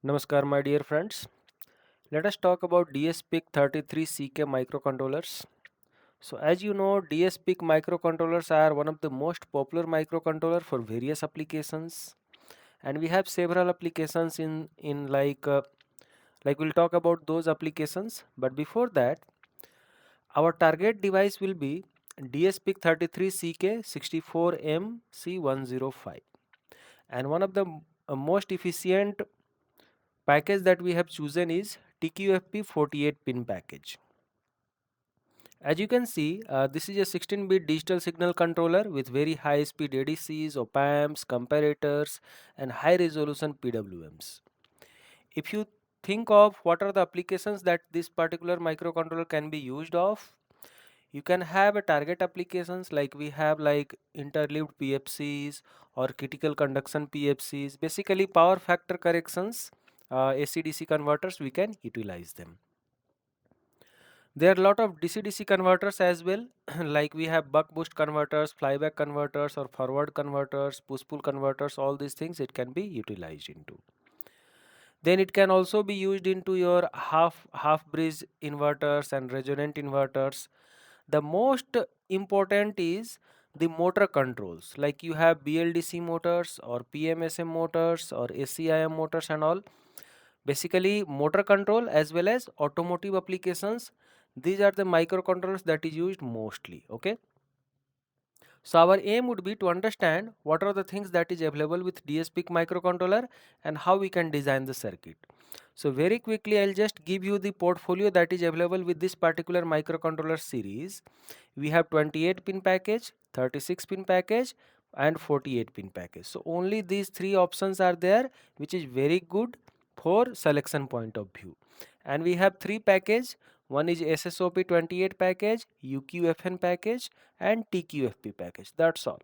Namaskar, my dear friends. Let us talk about dsPIC33CK microcontrollers. So, as you know, dsPIC microcontrollers are one of the most popular microcontroller for various applications, and we have several applications in like we'll talk about those applications. But before that, our target device will be dsPIC33CK64MC105, and one of the most efficient package that we have chosen is TQFP 48 pin package. As you can see, this is a 16-bit digital signal controller with very high speed ADCs, op-amps, comparators and high resolution PWMs. If you think of what are the applications that this particular microcontroller can be used of, you can have a target applications like we have like interleaved PFCs or critical conduction PFCs, basically power factor corrections, AC-DC converters, we can utilize them. There are a lot of DC-DC converters as well, like we have buck boost converters, flyback converters or forward converters, push-pull converters, all these things it can be utilized into. Then it can also be used into your half bridge inverters and resonant inverters. The most important is the motor controls, like you have BLDC motors or PMSM motors or SCIM motors and all. Basically motor control as well as automotive applications, these are the microcontrollers that is used mostly. Okay, so our aim would be to understand what are the things that is available with dsPIC microcontroller and how we can design the circuit. So very quickly I'll just give you the portfolio that is available with this particular microcontroller series. We have 28 pin package, 36 pin package and 48 pin package. So only these three options are there, which is very good for selection point of view. And we have three package. One is SSOP 28 package, UQFN package and TQFP package. That's all.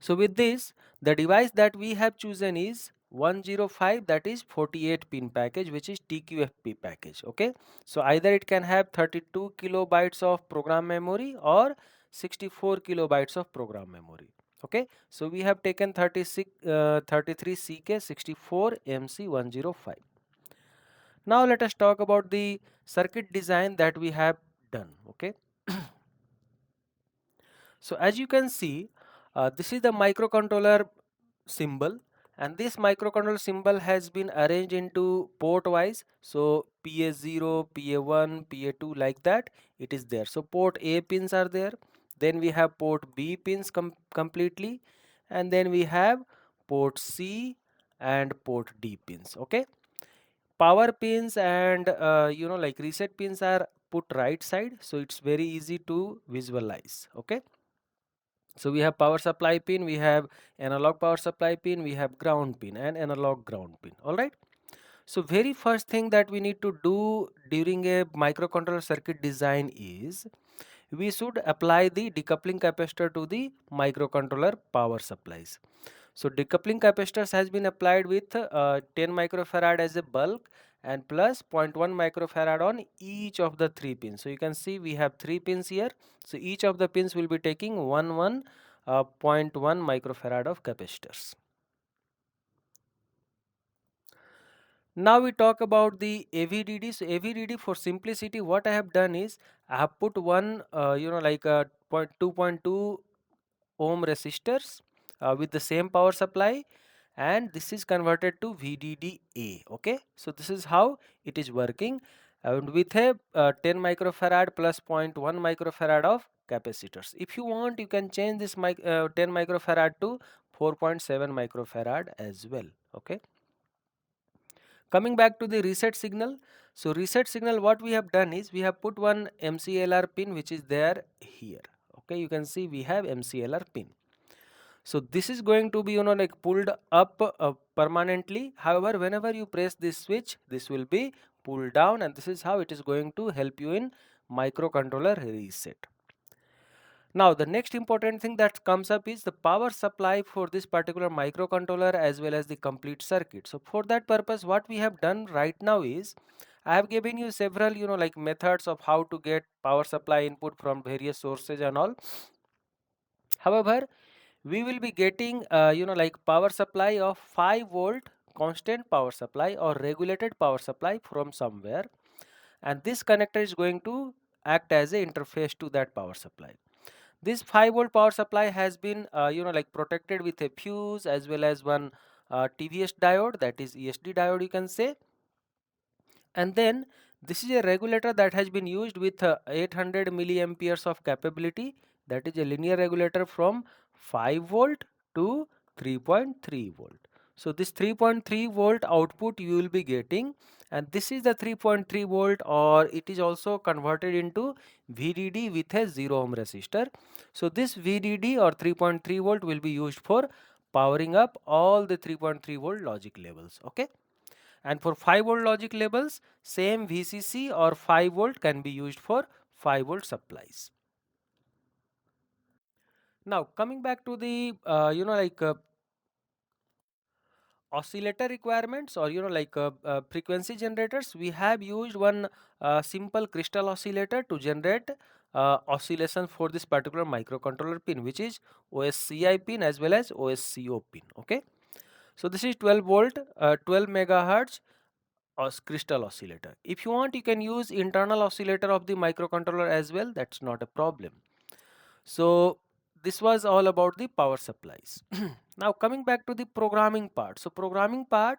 So with this, the device that we have chosen is 105, that is 48 pin package, which is TQFP package. Okay, so either it can have 32 kilobytes of program memory or 64 kilobytes of program memory. Okay, so we have taken 33CK 64 MC105. Now let us talk about the circuit design that we have done. Okay, so as you can see, this is the microcontroller symbol, and this microcontroller symbol has been arranged into port wise. So PA0, PA1, PA2, like that it is there. So port A pins are there, then we have port B pins completely, and then we have port C and port D pins. Okay, power pins and like reset pins are put right side, so it's very easy to visualize. Okay, so we have power supply pin, we have analog power supply pin, we have ground pin and analog ground pin. All right, so very first thing that we need to do during a microcontroller circuit design is we should apply the decoupling capacitor to the microcontroller power supplies. So decoupling capacitors has been applied with 10 microfarad as a bulk and plus 0.1 microfarad on each of the three pins. So you can see we have three pins here. So each of the pins will be taking 0.1 microfarad of capacitors. Now we talk about the AVDD. So AVDD, for simplicity, what I have done is I have put one like a 2.2 ohm resistors with the same power supply, and this is converted to VDDA. Okay, so this is how it is working, and with a 10 microfarad plus 0.1 microfarad of capacitors. If you want, you can change this 10 microfarad to 4.7 microfarad as well. Okay, coming back to the reset signal. So reset signal, what we have done is we have put one MCLR pin which is there here. Okay, you can see we have MCLR pin. So this is going to be like pulled up permanently. However, whenever you press this switch, this will be pulled down, and this is how it is going to help you in microcontroller reset. Now the next important thing that comes up is the power supply for this particular microcontroller as well as the complete circuit. So for that purpose, what we have done right now is I have given you several like methods of how to get power supply input from various sources and all. However, we will be getting like power supply of 5 volt constant power supply or regulated power supply from somewhere, and this connector is going to act as a interface to that power supply. This 5-volt power supply has been like protected with a fuse as well as one TVS diode, that is ESD diode you can say. And then this is a regulator that has been used with 800 milliamperes of capability, that is a linear regulator from 5 volt to 3.3 volt. So this 3.3 volt output you will be getting, and this is the 3.3 volt, or it is also converted into VDD with a 0 ohm resistor. So this VDD or 3.3 volt will be used for powering up all the 3.3 volt logic levels. Okay. And for 5 volt logic levels, same VCC or 5 volt can be used for 5 volt supplies. Now coming back to the oscillator requirements, or frequency generators, we have used one simple crystal oscillator to generate oscillation for this particular microcontroller pin, which is OSCI pin as well as OSCO pin. Okay, so this is 12 volt 12 megahertz crystal oscillator. If you want, you can use internal oscillator of the microcontroller as well, that's not a problem. So this was all about the power supplies. Now coming back to the programming part. So programming part,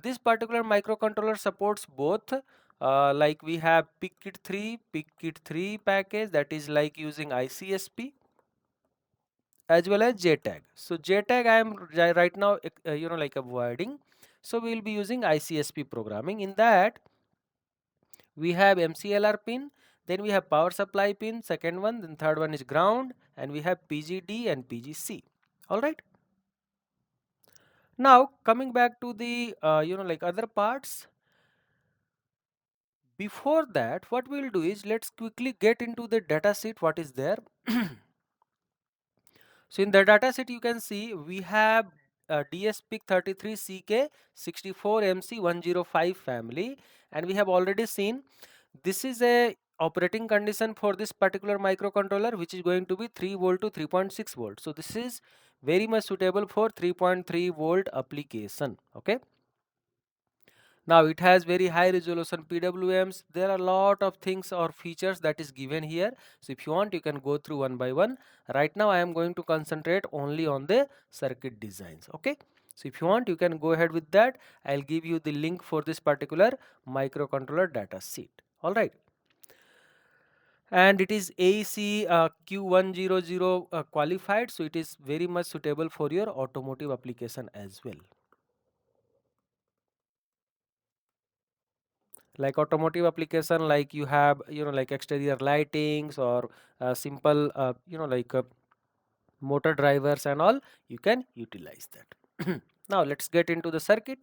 this particular microcontroller supports both like we have PIC33 package, that is like using ICSP, as well as JTAG. So JTAG I am right now like avoiding. So we will be using ICSP programming. In that we have MCLR pin, then we have power supply pin, second one, then third one is ground, and we have PGD and PGC. All right. Now coming back to the like other parts. Before that, what we will do is let's quickly get into the data sheet. What is there? So in the data set you can see we have dsPIC33CK 64MC105 family, and we have already seen this is a operating condition for this particular microcontroller, which is going to be 3 volt to 3.6 volt. So this is very much suitable for 3.3 volt application. Okay. Now it has very high resolution PWMs. There are a lot of things or features that is given here. So if you want, you can go through one by one. Right now I am going to concentrate only on the circuit designs. Okay. So if you want, you can go ahead with that. I'll give you the link for this particular microcontroller data sheet. All right. And it is AEC Q100 qualified. So it is very much suitable for your automotive application as well. Like automotive application, like you have like exterior lightings or simple motor drivers and all, you can utilize that. Now let's get into the circuit.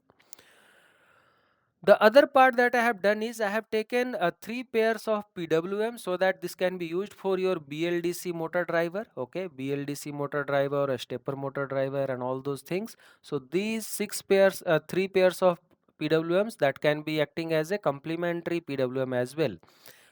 The other part that I have done is I have taken 3 pairs of PWM, so that this can be used for your BLDC motor driver. Okay, BLDC motor driver or a stepper motor driver and all those things. So these 6 pairs, 3 pairs of PWMs that can be acting as a complementary PWM as well,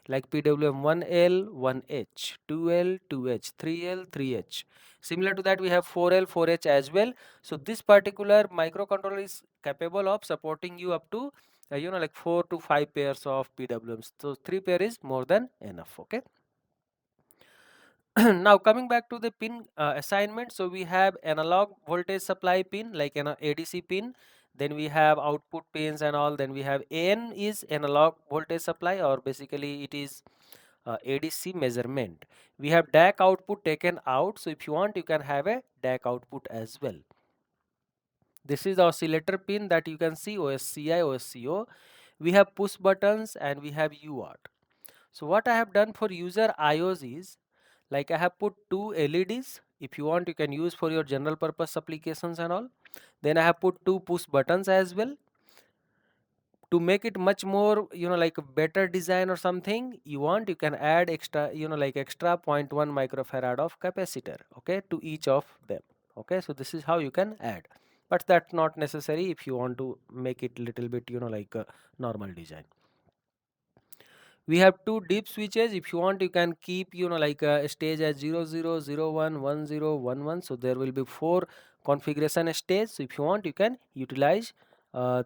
like PWM 1L, 1H, 2L, 2H, 3L, 3H. Similar to that, we have 4L, 4H as well. So this particular microcontroller is capable of supporting you up to like 4 to 5 pairs of PWMs. So 3 pair is more than enough. Okay. Now coming back to the pin assignment, so we have analog voltage supply pin like an ADC pin, then we have output pins and all, then we have AN is analog voltage supply, or basically it is ADC measurement. We have DAC output taken out, so if you want, you can have a DAC output as well. This is the oscillator pin that you can see, OSCI, OSCO. We have push buttons and we have UART. So what I have done for user IOs is, like I have put 2 LEDs. If you want, you can use for your general purpose applications and all. Then I have put 2 push buttons as well. To make it much more like a better design or something you want, you can add extra like extra 0.1 microfarad of capacitor, okay, to each of them. Okay, so this is how you can add, but that's not necessary if you want to make it little bit like a normal design. We have 2 deep switches. If you want, you can keep like a stage as 0 0 0 1 1 0 1 1. So there will be 4 configuration stage. So if you want, you can utilize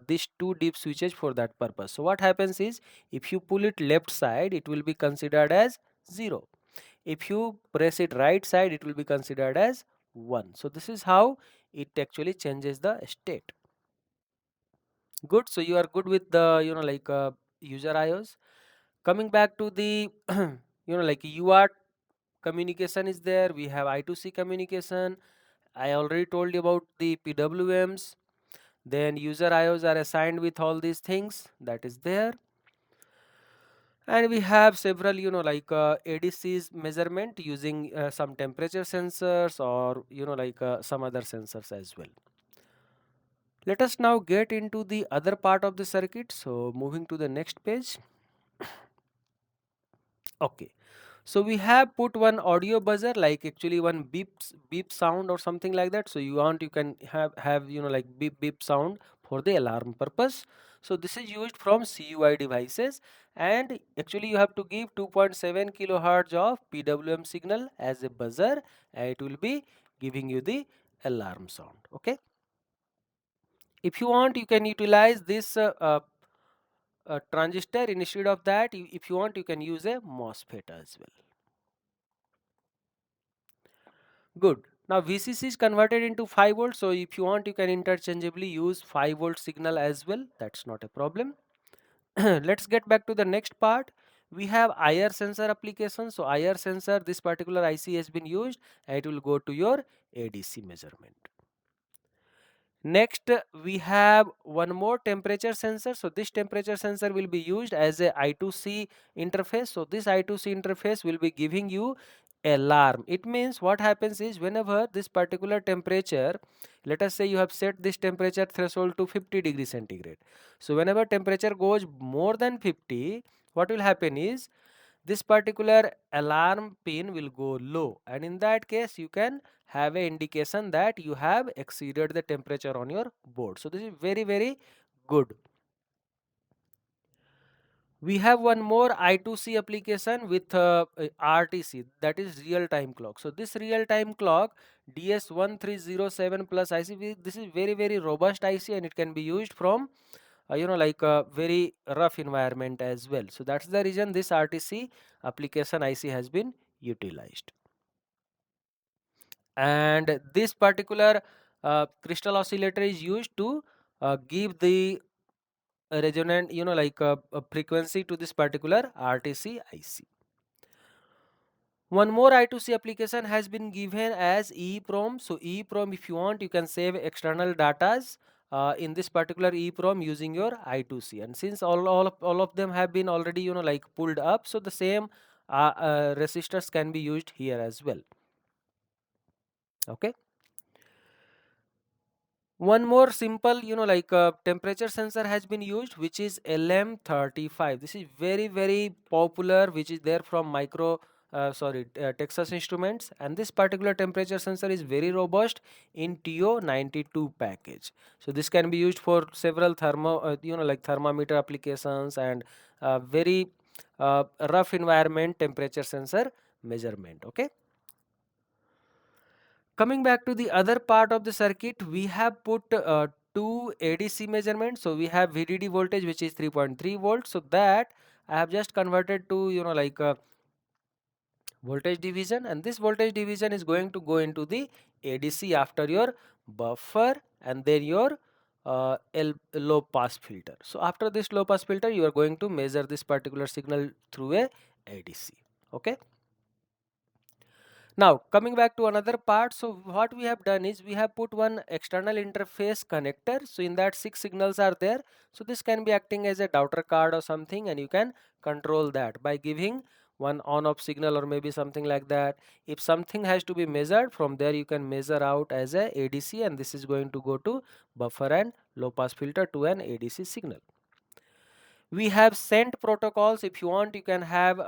these two deep switches for that purpose. So what happens is, if you pull it left side, it will be considered as 0. If you press it right side, it will be considered as 1. So this is how it actually changes the state. Good. So you are good with the user IOs. Coming back to the UART communication is there. We have I2C communication. I already told you about the PWMs. Then user IOs are assigned with all these things, that is there. And we have several ADC's measurement using some temperature sensors, or some other sensors as well. Let us now get into the other part of the circuit. So moving to the next page. Okay, so we have put one audio buzzer, like actually one beep sound or something like that. So you can have beep beep sound for the alarm purpose. So this is used from CUI devices, and actually you have to give 2.7 kilohertz of PWM signal as a buzzer, and it will be giving you the alarm sound. Okay, if you want, you can utilize this transistor. Instead of that, if you want, you can use a MOSFET as well. Good. Now VCC is converted into 5 volts, so if you want, you can interchangeably use 5 volt signal as well. That's not a problem. Let's get back to the next part. We have IR sensor application. So IR sensor, this particular IC has been used, and it will go to your ADC measurement. Next, we have one more temperature sensor. So this temperature sensor will be used as a I2C interface. So this I2C interface will be giving you alarm. It means what happens is, whenever this particular temperature, let us say you have set this temperature threshold to 50 degrees centigrade. So whenever temperature goes more than 50, what will happen is, this particular alarm pin will go low, and in that case you can have a indication that you have exceeded the temperature on your board. So this is very good. We have one more I2C application with RTC, that is real time clock. So this real time clock DS1307 plus IC, this is very robust IC, and it can be used from a very rough environment as well. So that's the reason this RTC application IC has been utilized. And this particular crystal oscillator is used to give the resonant a frequency to this particular RTC IC. One more I2C application has been given as EEPROM. So EEPROM, if you want, you can save external datas in this particular EEPROM using your I2C. And since all of them have been already pulled up, so the same resistors can be used here as well. Okay. One more simple temperature sensor has been used, which is LM35. This is very popular, which is there from Texas Instruments, and this particular temperature sensor is very robust in TO92 package. So this can be used for several thermometer applications, and very rough environment temperature sensor measurement. Okay. Coming back to the other part of the circuit, we have put two ADC measurements. So we have VDD voltage, which is 3.3 volts. So that I have just converted to voltage division, and this voltage division is going to go into the ADC after your buffer, and then your low pass filter. So after this low pass filter, you are going to measure this particular signal through a ADC. Okay. Now coming back to another part, so what we have done is, we have put one external interface connector. So in that 6 signals are there. So this can be acting as a daughter card or something, and you can control that by giving one on off signal or maybe something like that. If something has to be measured from there, you can measure out as a ADC, and this is going to go to buffer and low pass filter to an ADC signal. We have sent protocols. If you want, you can have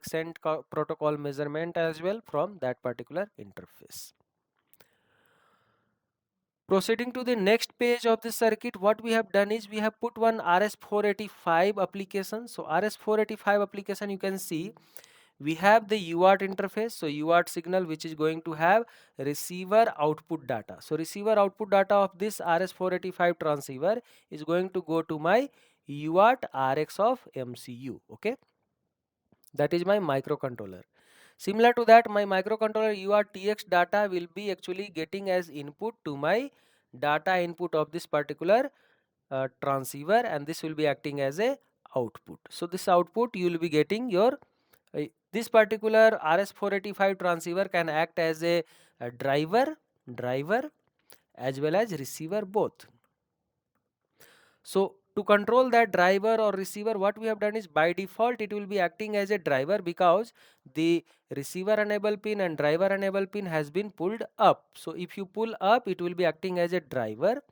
sent protocol measurement as well from that particular interface. Proceeding to the next page of the circuit, what we have done is, we have put one RS485 application. So RS485 application, you can see we have the UART interface. So UART signal which is going to have receiver output data. So receiver output data of this RS485 transceiver is going to go to my UART RX of MCU. Okay, that is my microcontroller. Similar to that, my microcontroller UARTX data will be actually getting as input to my data input of this particular transceiver, and this will be acting as a output. So this output you will be getting your this particular RS485 transceiver can act as a driver as well as receiver both. So to control that driver or receiver, what we have done is by default it will be acting as a driver because the receiver enable pin and driver enable pin has been pulled up. So if you pull up, it will be acting as a driver.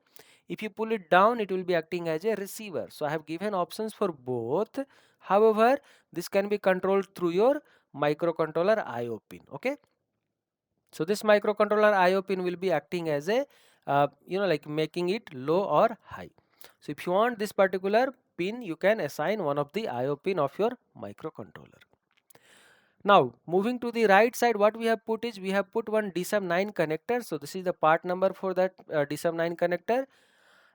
If you pull it down, it will be acting as a receiver. So I have given options for both. However, this can be controlled through your microcontroller IO pin. Okay. So this microcontroller IO pin will be acting as a like making it low or high. So if you want this particular pin, you can assign one of the IO pin of your microcontroller. Now moving to the right side, what we have put is we have put one dsym9 connector. So this is the part number for that dsym9 connector,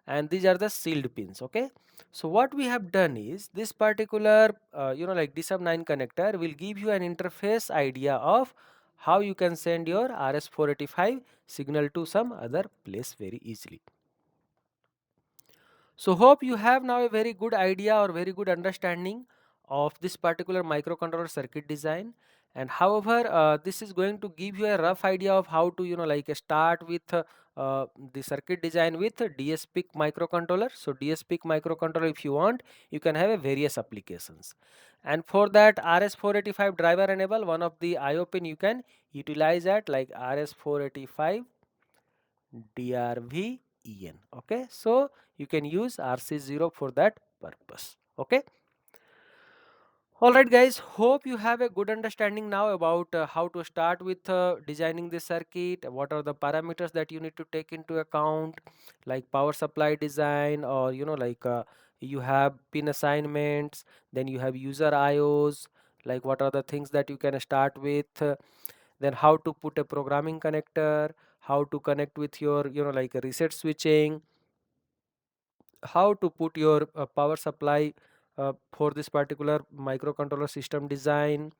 and these are the sealed pins. Okay, so what we have done is this particular like dsym9 connector will give you an interface idea of how you can send your RS485 signal to some other place very easily. So hope you have now a very good idea or very good understanding of this particular microcontroller circuit design. And however, this is going to give you a rough idea of how to like start with the circuit design with dsPIC microcontroller. So dsPIC microcontroller, if you want, you can have a various applications. And for that RS485 driver enable, one of the IO pin you can utilize at like RS485 DRVEN. Okay, so you can use RC0 for that purpose. Okay, all right guys, hope you have a good understanding now about how to start with designing the circuit, what are the parameters that you need to take into account, like power supply design, or like you have pin assignments, then you have user IOs, like what are the things that you can start with, then how to put a programming connector, how to connect with your like reset switching, how to put your power supply for this particular microcontroller system design.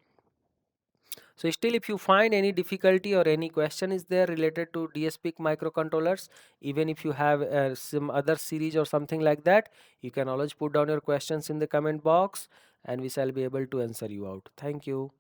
So still, if you find any difficulty or any question is there related to dsPIC microcontrollers, even if you have some other series or something like that, you can always put down your questions in the comment box and we shall be able to answer you out. Thank you.